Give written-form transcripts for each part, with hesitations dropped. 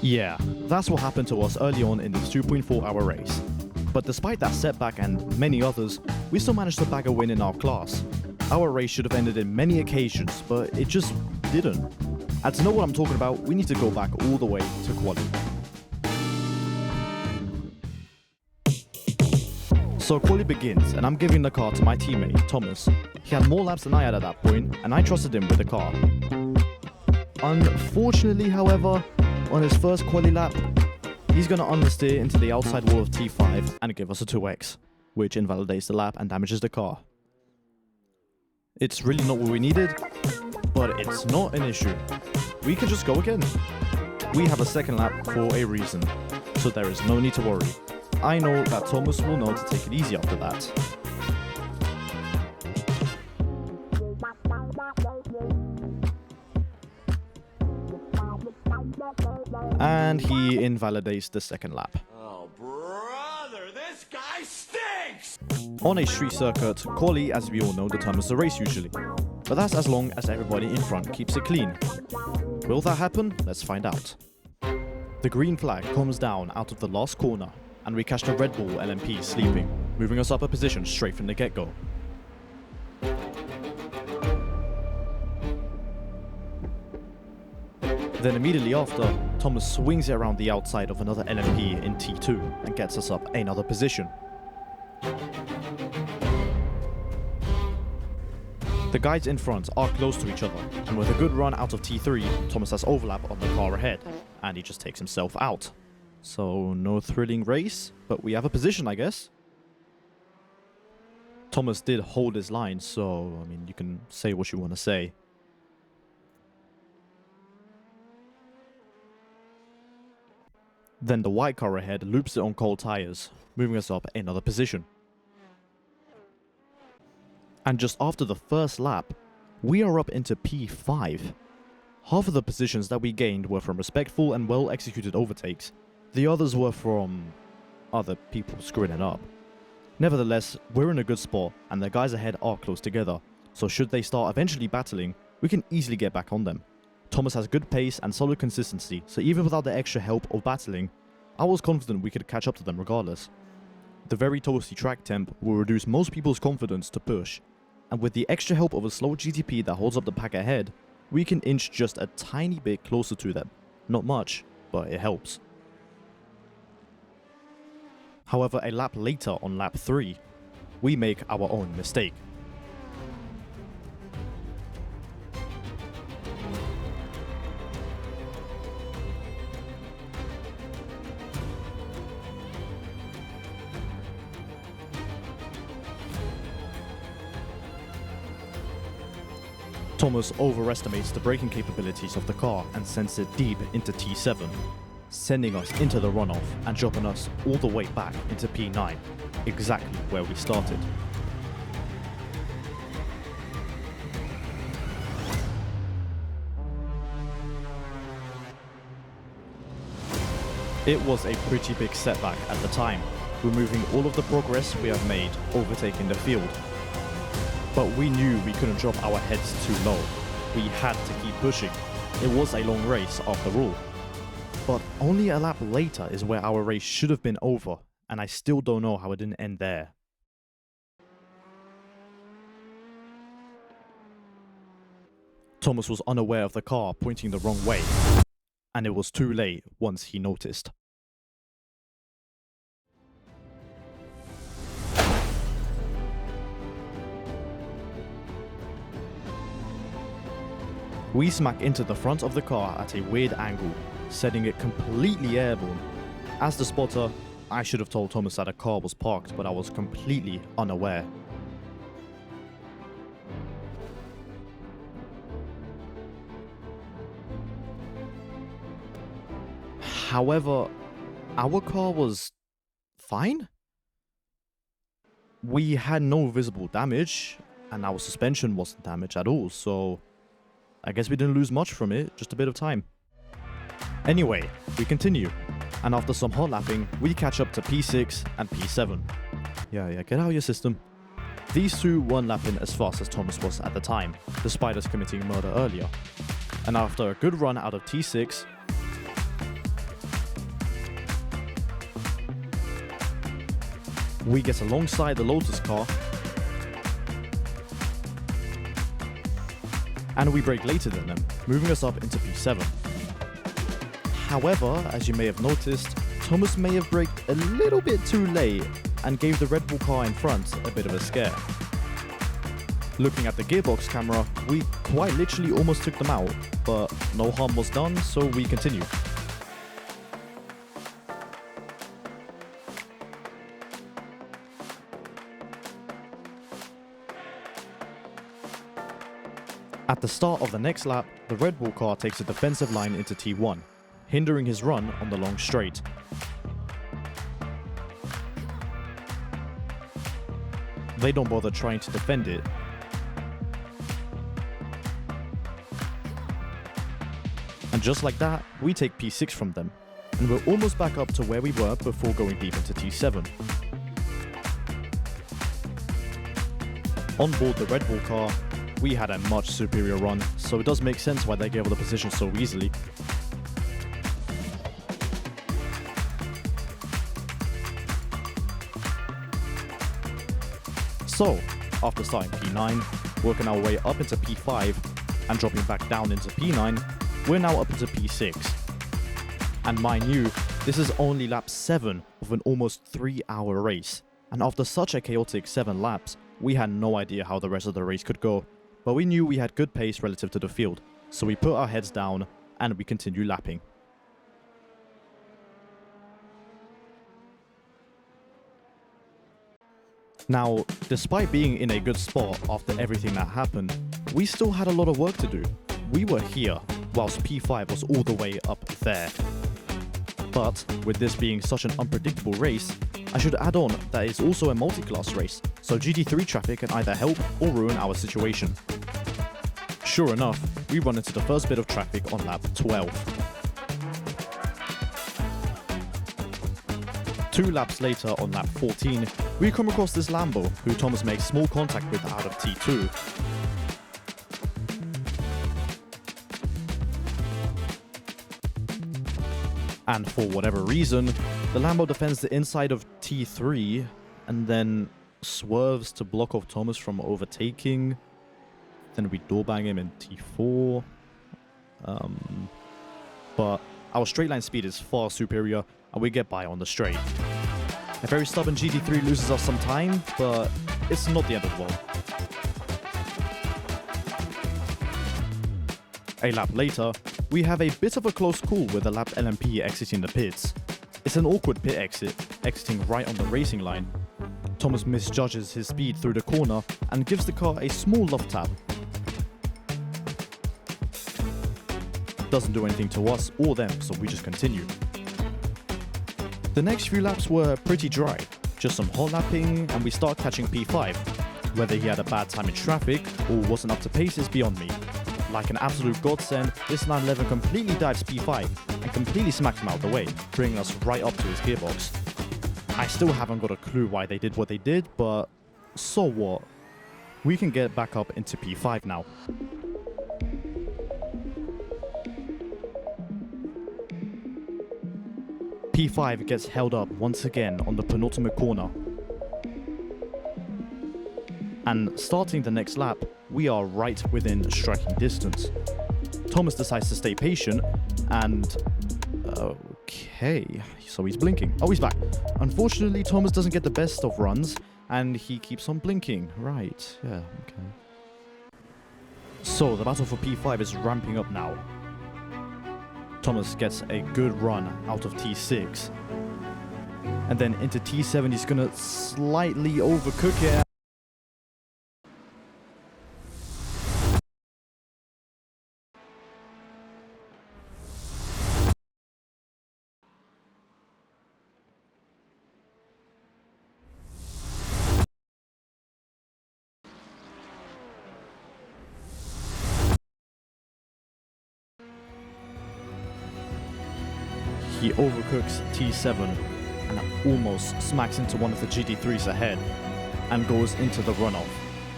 Yeah, that's what happened to us early on in this 2.4-hour race. But despite that setback and many others, we still managed to bag a win in our class. Our race should have ended in many occasions, but it just didn't. And to know what I'm talking about, we need to go back all the way to quali. So quali begins, and I'm giving the car to my teammate, Thomas. He had more laps than I had at that point, and I trusted him with the car. Unfortunately, however, on his first quali lap, he's going to understeer into the outside wall of T5 and give us a 2x, which invalidates the lap and damages the car. It's really not what we needed, but it's not an issue. We can just go again. We have a second lap for a reason, so there is no need to worry. I know that Thomas will know to take it easy after that. And he invalidates the second lap. Oh, brother, this guy stinks! On a street circuit, quali, as we all know, determines the race usually. But that's as long as everybody in front keeps it clean. Will that happen? Let's find out. The green flag comes down out of the last corner, and we catch the Red Bull LMP sleeping, moving us up a position straight from the get-go. Then immediately after, Thomas swings it around the outside of another LMP in T2 and gets us up another position. The guys in front are close to each other, and with a good run out of T3, Thomas has overlap on the car ahead, and he just takes himself out. So no thrilling race, but we have a position, I guess. Thomas did hold his line, so I mean, you can say what you want to say. Then the white car ahead loops it on cold tires, moving us up another position. And just after the first lap, we are up into P5. Half of the positions that we gained were from respectful and well-executed overtakes. The others were from other people screwing it up. Nevertheless, we're in a good spot, and the guys ahead are close together, so should they start eventually battling, we can easily get back on them. Thomas has good pace and solid consistency, so even without the extra help of battling, I was confident we could catch up to them regardless. The very toasty track temp will reduce most people's confidence to push, and with the extra help of a slow GTP that holds up the pack ahead, we can inch just a tiny bit closer to them. Not much, but it helps. However, a lap later on lap 3, we make our own mistake. Thomas overestimates the braking capabilities of the car and sends it deep into T7, sending us into the runoff and dropping us all the way back into P9, exactly where we started. It was a pretty big setback at the time, removing all of the progress we have made overtaking the field. But we knew we couldn't drop our heads too low. We had to keep pushing. It was a long race after all. But only a lap later is where our race should have been over, and I still don't know how it didn't end there. Thomas was unaware of the car pointing the wrong way, and it was too late once he noticed. We smack into the front of the car at a weird angle, setting it completely airborne. As the spotter, I should have told Thomas that a car was parked, but I was completely unaware. However, our car was fine. We had no visible damage, and our suspension wasn't damaged at all, so I guess we didn't lose much from it, just a bit of time. Anyway, we continue, and after some hot lapping, we catch up to P6 and P7. Yeah, get out of your system. These two weren't lapping as fast as Thomas was at the time, despite us committing murder earlier. And after a good run out of T6, We get alongside the Lotus car, and we brake later than them, moving us up into P7. However, as you may have noticed, Thomas may have braked a little bit too late and gave the Red Bull car in front a bit of a scare. Looking at the gearbox camera, we quite literally almost took them out, but no harm was done, so we continue. At the start of the next lap, the Red Bull car takes a defensive line into T1, hindering his run on the long straight. They don't bother trying to defend it. And just like that, we take P6 from them, and we're almost back up to where we were before going deep into T7. On board the Red Bull car, we had a much superior run, so it does make sense why they gave us the position so easily. So, after starting P9, working our way up into P5, and dropping back down into P9, we're now up into P6. And mind you, this is only lap 7 of an almost 3-hour race, and after such a chaotic 7 laps, we had no idea how the rest of the race could go. But we knew we had good pace relative to the field, so we put our heads down and we continued lapping. Now, despite being in a good spot after everything that happened, we still had a lot of work to do. We were here, whilst P5 was all the way up there. But, with this being such an unpredictable race, I should add on that it's also a multi-class race, so GT3 traffic can either help or ruin our situation. Sure enough, we run into the first bit of traffic on lap 12. 2 laps later on lap 14, we come across this Lambo, who Thomas makes small contact with out of T2. And for whatever reason, the Lambo defends the inside of T3 and then swerves to block off Thomas from overtaking. Then we door bang him in T4. But our straight line speed is far superior and we get by on the straight. A very stubborn GT3 loses us some time, but it's not the end of the world. A lap later, we have a bit of a close call with the lapped LMP exiting the pits. It's an awkward pit exit, exiting right on the racing line. Thomas misjudges his speed through the corner and gives the car a small love tap. Doesn't do anything to us or them, so we just continue. The next few laps were pretty dry, just some hot lapping and we start catching P5. Whether he had a bad time in traffic or wasn't up to pace is beyond me. Like an absolute godsend, this 911 completely dives P5 and completely smacks him out of the way, bringing us right up to his gearbox. I still haven't got a clue why they did what they did, but so what? We can get back up into P5 now. P5 gets held up once again on the penultimate corner. And starting the next lap, we are right within striking distance. Thomas decides to stay patient and... okay, so he's blinking. Oh, he's back. Unfortunately, Thomas doesn't get the best of runs and he keeps on blinking. Right, yeah, okay. So the battle for P5 is ramping up now. Thomas gets a good run out of T6. And then into T7, he's gonna slightly overcook it. He overcooks T7 and almost smacks into one of the GT3s ahead and goes into the runoff,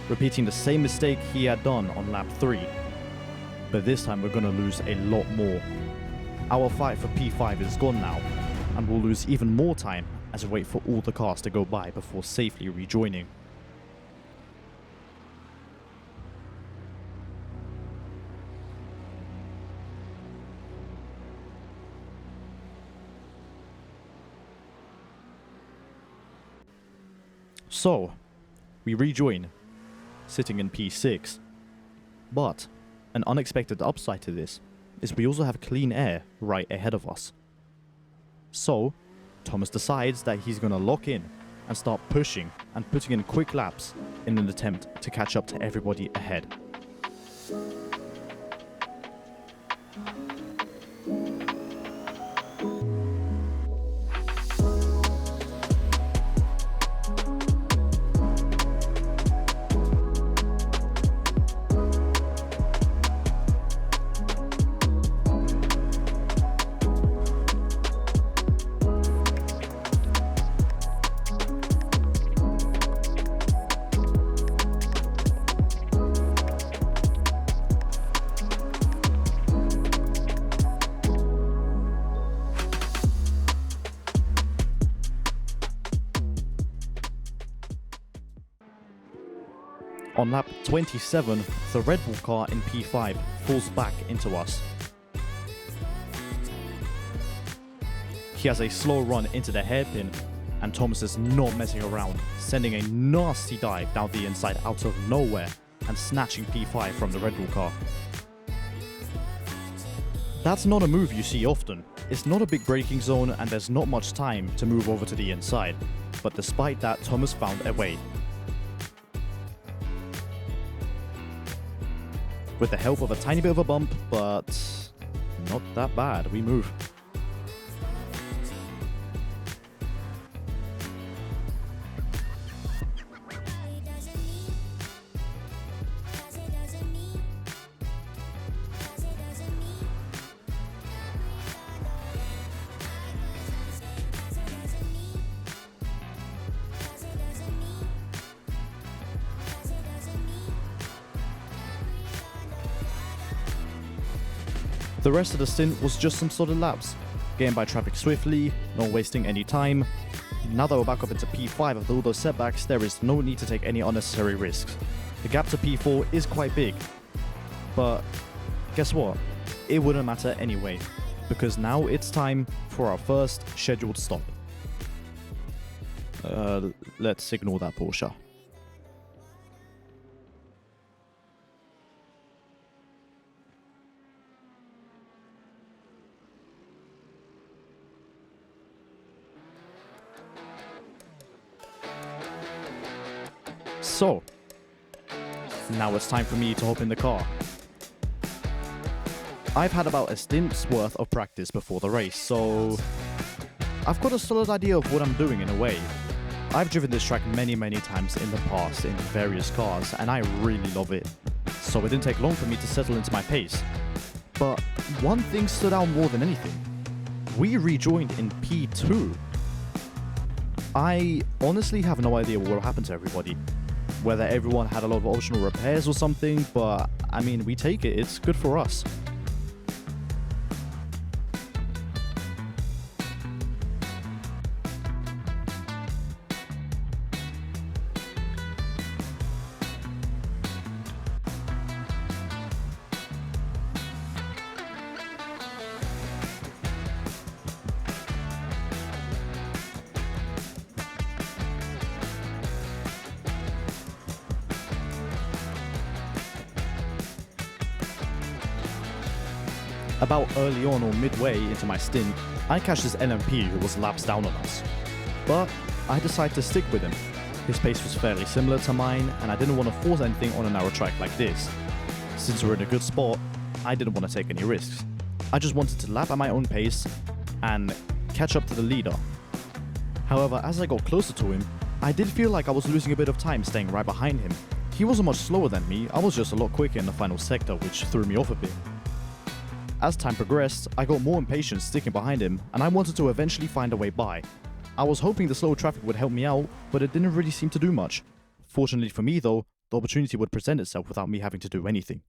repeating the same mistake he had done on lap 3. But this time we're gonna lose a lot more. Our fight for P5 is gone now, and we'll lose even more time as we wait for all the cars to go by before safely rejoining. So, we rejoin, sitting in P6. But, an unexpected upside to this is we also have clean air right ahead of us. So, Thomas decides that he's gonna lock in and start pushing and putting in quick laps in an attempt to catch up to everybody ahead. On lap 27, the Red Bull car in P5 falls back into us. He has a slow run into the hairpin, and Thomas is not messing around, sending a nasty dive down the inside out of nowhere and snatching P5 from the Red Bull car. That's not a move you see often. It's not a big braking zone and there's not much time to move over to the inside, but despite that, Thomas found a way. With the help of a tiny bit of a bump, but not that bad, we move. The rest of the stint was just some solid laps, getting by traffic swiftly, not wasting any time. Now that we're back up into P5 after all those setbacks, there is no need to take any unnecessary risks. The gap to P4 is quite big, but guess what? It wouldn't matter anyway, because now it's time for our first scheduled stop. Let's ignore that Porsche. So, now it's time for me to hop in the car. I've had about a stint's worth of practice before the race, so I've got a solid idea of what I'm doing in a way. I've driven this track many times in the past in various cars, and I really love it. So it didn't take long for me to settle into my pace. But one thing stood out more than anything. We rejoined in P2. I honestly have no idea what will happen to everybody. Whether everyone had a lot of optional repairs or something, but I mean, we take it, it's good for us. About early on or midway into my stint, I catched this LMP who was laps down on us. But I decided to stick with him. His pace was fairly similar to mine, and I didn't want to force anything on a narrow track like this. Since we're in a good spot, I didn't want to take any risks. I just wanted to lap at my own pace and catch up to the leader. However, as I got closer to him, I did feel like I was losing a bit of time staying right behind him. He wasn't much slower than me, I was just a lot quicker in the final sector, which threw me off a bit. As time progressed, I got more impatient sticking behind him, and I wanted to eventually find a way by. I was hoping the slow traffic would help me out, but it didn't really seem to do much. Fortunately for me though, the opportunity would present itself without me having to do anything.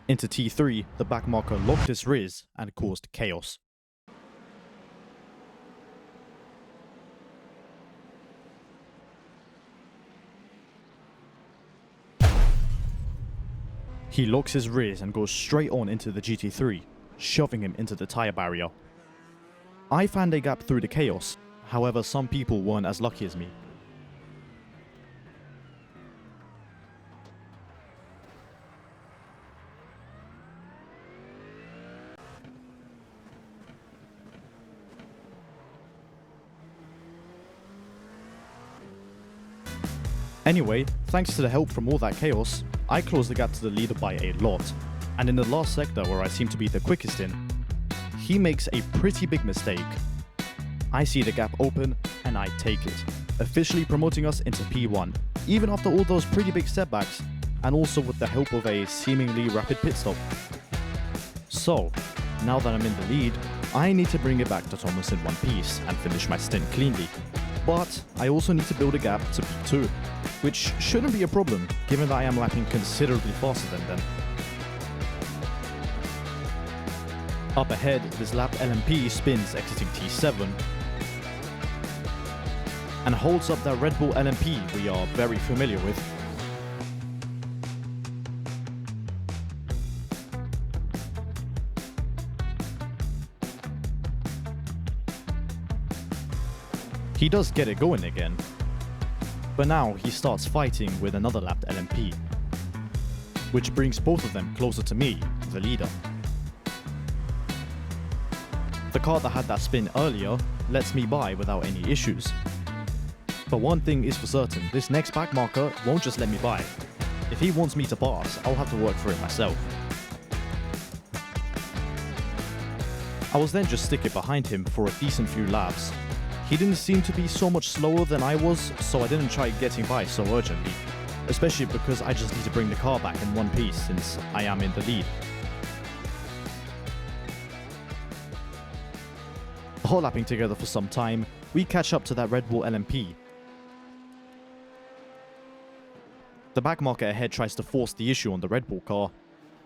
Into T3, the backmarker locked his Riz and caused chaos. He locks his Riz and goes straight on into the GT3, shoving him into the tyre barrier. I found a gap through the chaos, however some people weren't as lucky as me. Anyway, thanks to the help from all that chaos, I closed the gap to the leader by a lot, and in the last sector where I seem to be the quickest in, he makes a pretty big mistake. I see the gap open and I take it, officially promoting us into P1, even after all those pretty big setbacks, and also with the help of a seemingly rapid pit stop. So, now that I'm in the lead, I need to bring it back to Thomas in one piece and finish my stint cleanly. But I also need to build a gap to P2, which shouldn't be a problem given that I am lapping considerably faster than them. Up ahead, this lap LMP spins exiting T7 and holds up that Red Bull LMP we are very familiar with. He does get it going again, but now he starts fighting with another lapped LMP, which brings both of them closer to me, the leader. The car that had that spin earlier lets me by without any issues. But one thing is for certain, this next backmarker won't just let me by. If he wants me to pass, I'll have to work for it myself. I was then just sticking behind him for a decent few laps. He didn't seem to be so much slower than I was, so I didn't try getting by so urgently, especially because I just need to bring the car back in one piece since I am in the lead. Hot lapping together for some time, we catch up to that Red Bull LMP. The backmarker ahead tries to force the issue on the Red Bull car,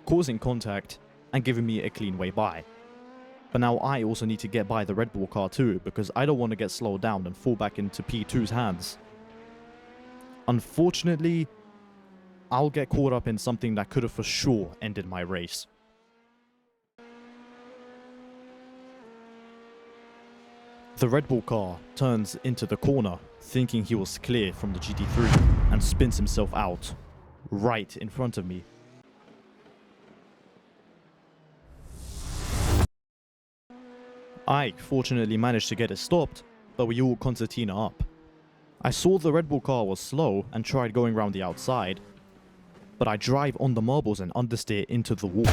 causing contact and giving me a clean way by. But now I also need to get by the Red Bull car too, because I don't want to get slowed down and fall back into P2's hands. Unfortunately, I'll get caught up in something that could have for sure ended my race. The Red Bull car turns into the corner, thinking he was clear from the GT3, and spins himself out, right in front of me. I fortunately managed to get it stopped, but we all concertina up. I saw the Red Bull car was slow and tried going round the outside, but I drive on the marbles and understeer into the wall.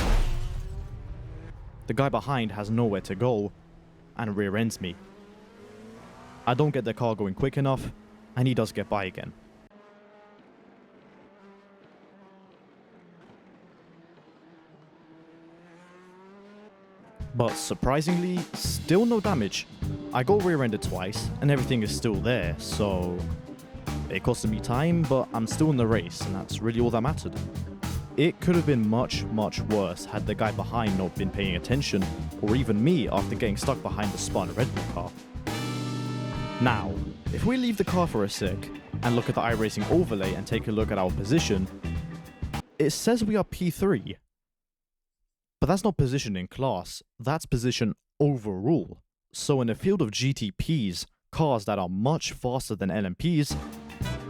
The guy behind has nowhere to go and rear ends me. I don't get the car going quick enough, and he does get by again. But surprisingly, still no damage. I got rear-ended twice, and everything is still there, so it costed me time, but I'm still in the race, and that's really all that mattered. It could have been much, much worse had the guy behind not been paying attention, or even me after getting stuck behind the spun Red Bull car. Now, if we leave the car for a sec, and look at the iRacing overlay and take a look at our position, it says we are P3. But that's not position in class, that's position overall. So in a field of GTPs, cars that are much faster than LMPs,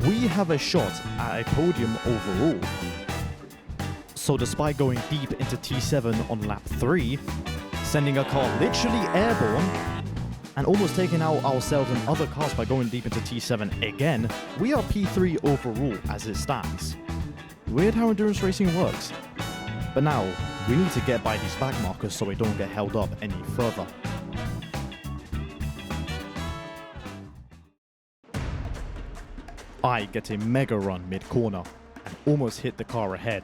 we have a shot at a podium overall. So despite going deep into T7 on lap 3, sending a car literally airborne, and almost taking out ourselves and other cars by going deep into T7 again, we are P3 overall as it stands. Weird how endurance racing works. But now, we need to get by these back markers so we don't get held up any further. I get a mega run mid-corner and almost hit the car ahead.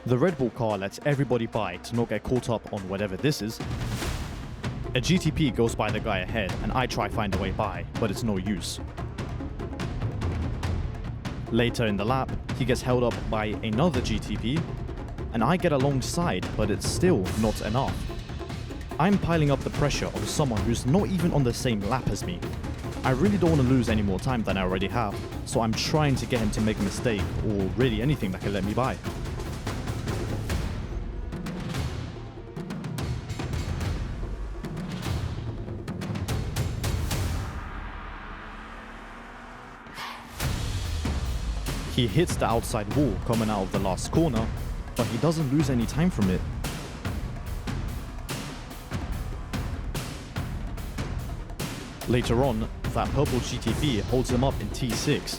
The Red Bull car lets everybody by to not get caught up on whatever this is. A GTP goes by the guy ahead and I try find a way by, but it's no use. Later in the lap, he gets held up by another GTP, and I get alongside, but it's still not enough. I'm piling up the pressure on someone who's not even on the same lap as me. I really don't want to lose any more time than I already have, so I'm trying to get him to make a mistake, or really anything that can let me by. He hits the outside wall coming out of the last corner, but he doesn't lose any time from it. Later on, that purple GTP holds him up in T6.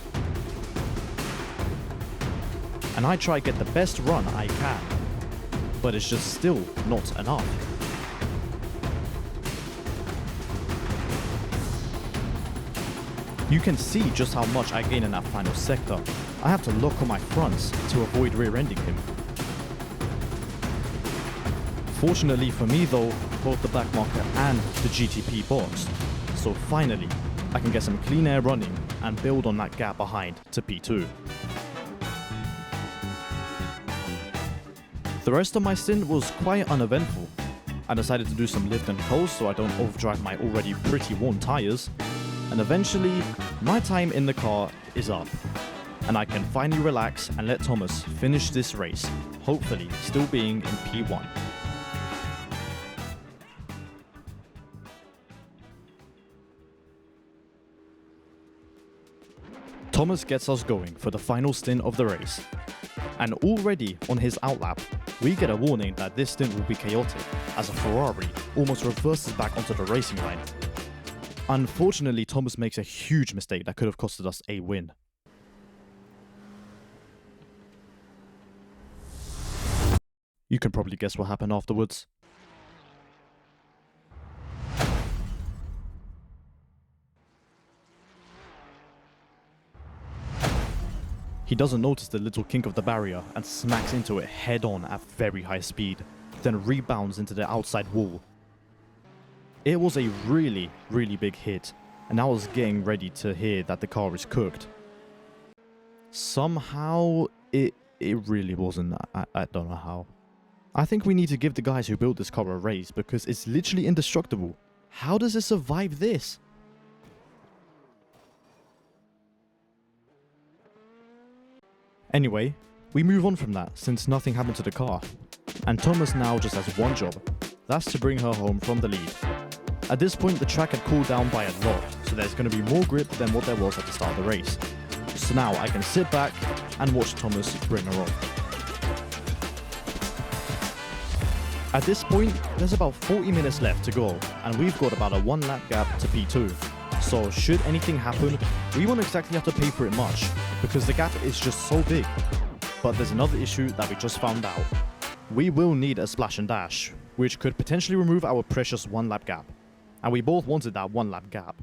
And I try to get the best run I can, but it's just still not enough. You can see just how much I gain in that final sector. I have to lock on my fronts to avoid rear-ending him. Fortunately for me though, both the back marker and the GTP boxed. So finally, I can get some clean air running and build on that gap behind to P2. The rest of my stint was quite uneventful. I decided to do some lift and coast so I don't overdrive my already pretty worn tires. And eventually, my time in the car is up. And I can finally relax and let Thomas finish this race, hopefully still being in P1. Thomas gets us going for the final stint of the race. And already on his outlap, we get a warning that this stint will be chaotic, as a Ferrari almost reverses back onto the racing line. Unfortunately, Thomas makes a huge mistake that could have costed us a win. You can probably guess what happened afterwards. He doesn't notice the little kink of the barrier and smacks into it head on at very high speed, then rebounds into the outside wall. It was a really big hit, and I was getting ready to hear that the car is cooked. Somehow, it really wasn't. I don't know how. I think we need to give the guys who built this car a raise because it's literally indestructible. How does it survive this? Anyway, we move on from that since nothing happened to the car. And Thomas now just has one job. That's to bring her home from the lead. At this point, the track had cooled down by a lot, so there's going to be more grip than what there was at the start of the race. So now I can sit back and watch Thomas bring her on. At this point, there's about 40 minutes left to go, and we've got about a 1 lap gap to P2. So should anything happen, we won't exactly have to pay for it much, because the gap is just so big. But there's another issue that we just found out. We will need a splash and dash, which could potentially remove our precious 1 lap gap. And we both wanted that 1 lap gap,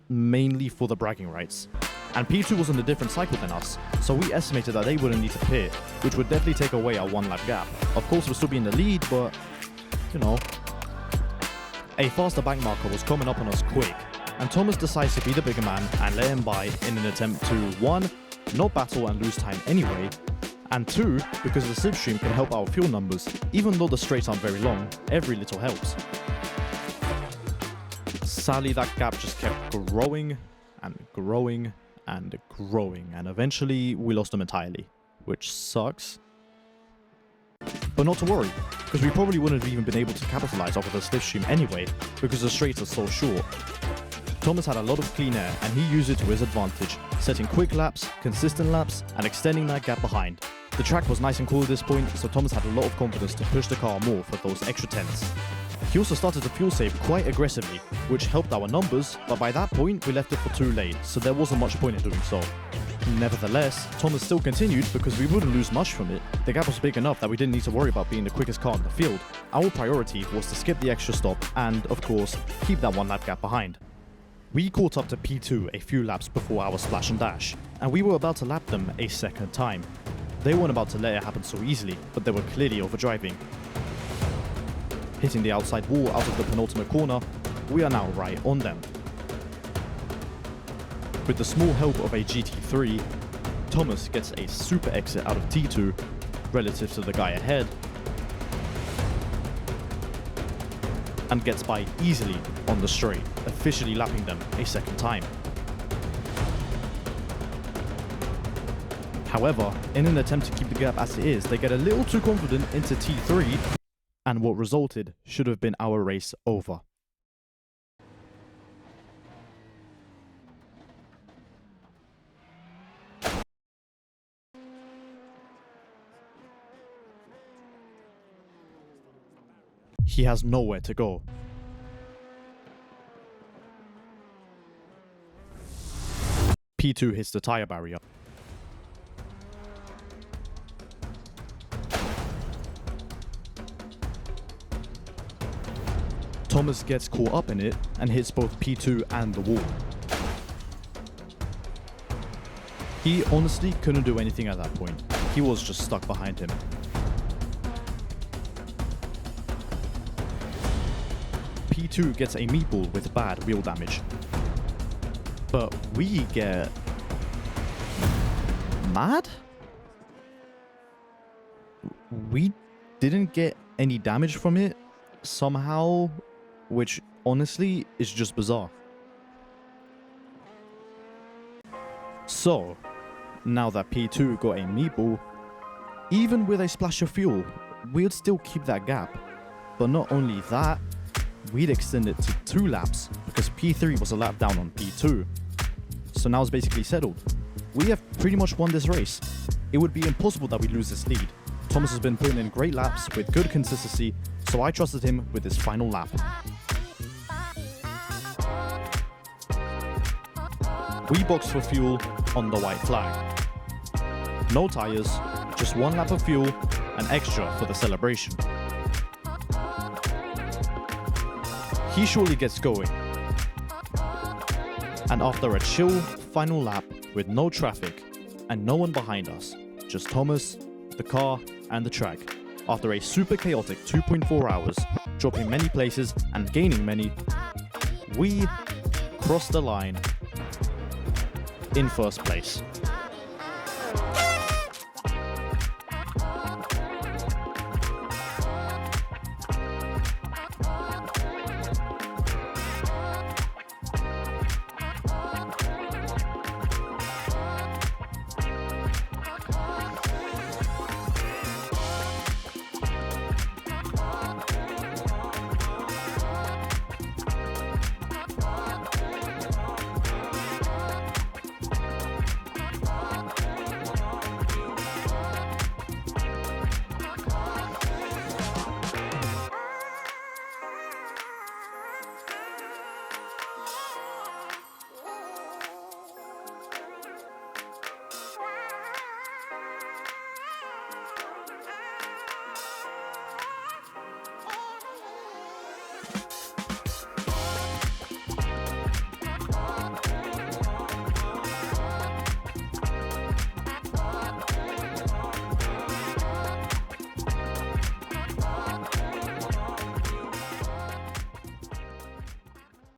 mainly for the bragging rights. And P2 was on a different cycle than us, so we estimated that they wouldn't need to pit, which would definitely take away our 1 lap gap. Of course we'll still be in the lead, but, you know. A faster bank marker was coming up on us quick, and Thomas decides to be the bigger man and let him by in an attempt to 1, not battle and lose time anyway, and 2, because the slipstream can help our fuel numbers. Even though the straights aren't very long, every little helps. Sadly, that gap just kept growing and growing and growing, and eventually we lost them entirely, which sucks. But not to worry, because we probably wouldn't have even been able to capitalize off of the slipstream anyway, because the straights are so short. Thomas had a lot of clean air, and he used it to his advantage, setting quick laps, consistent laps, and extending that gap behind. The track was nice and cool at this point, so Thomas had a lot of confidence to push the car more for those extra tenths. He also started to fuel save quite aggressively, which helped our numbers, but by that point we left it for too late, so there wasn't much point in doing so. Nevertheless, Thomas still continued because we wouldn't lose much from it. The gap was big enough that we didn't need to worry about being the quickest car in the field. Our priority was to skip the extra stop and, of course, keep that 1 lap gap behind. We caught up to P2 a few laps before our splash and dash, and we were about to lap them a second time. They weren't about to let it happen so easily, but they were clearly overdriving. Hitting the outside wall out of the penultimate corner, we are now right on them. With the small help of a GT3, Thomas gets a super exit out of T2 relative to the guy ahead, and gets by easily on the straight, officially lapping them a second time. However, in an attempt to keep the gap as it is, they get a little too confident into T3, and what resulted should have been our race over. He has nowhere to go. P2 hits the tire barrier. Thomas gets caught up in it and hits both P2 and the wall. He honestly couldn't do anything at that point. He was just stuck behind him. P2 gets a meatball with bad wheel damage. But we get mad? We didn't get any damage from it somehow, which honestly is just bizarre. So, now that P2 got a meatball, even with a splash of fuel, we'd still keep that gap. But not only that, we'd extend it to 2 laps because P3 was a lap down on P2. So now it's basically settled. We have pretty much won this race. It would be impossible that we lose this lead. Thomas has been putting in great laps with good consistency, so I trusted him with his final lap. We boxed for fuel on the white flag. No tires, just 1 lap of fuel, and extra for the celebration. He surely gets going. And after a chill final lap with no traffic and no one behind us, just Thomas, the car, and the track, after a super chaotic 2.4 hours, dropping many places and gaining many, we crossed the line in first place.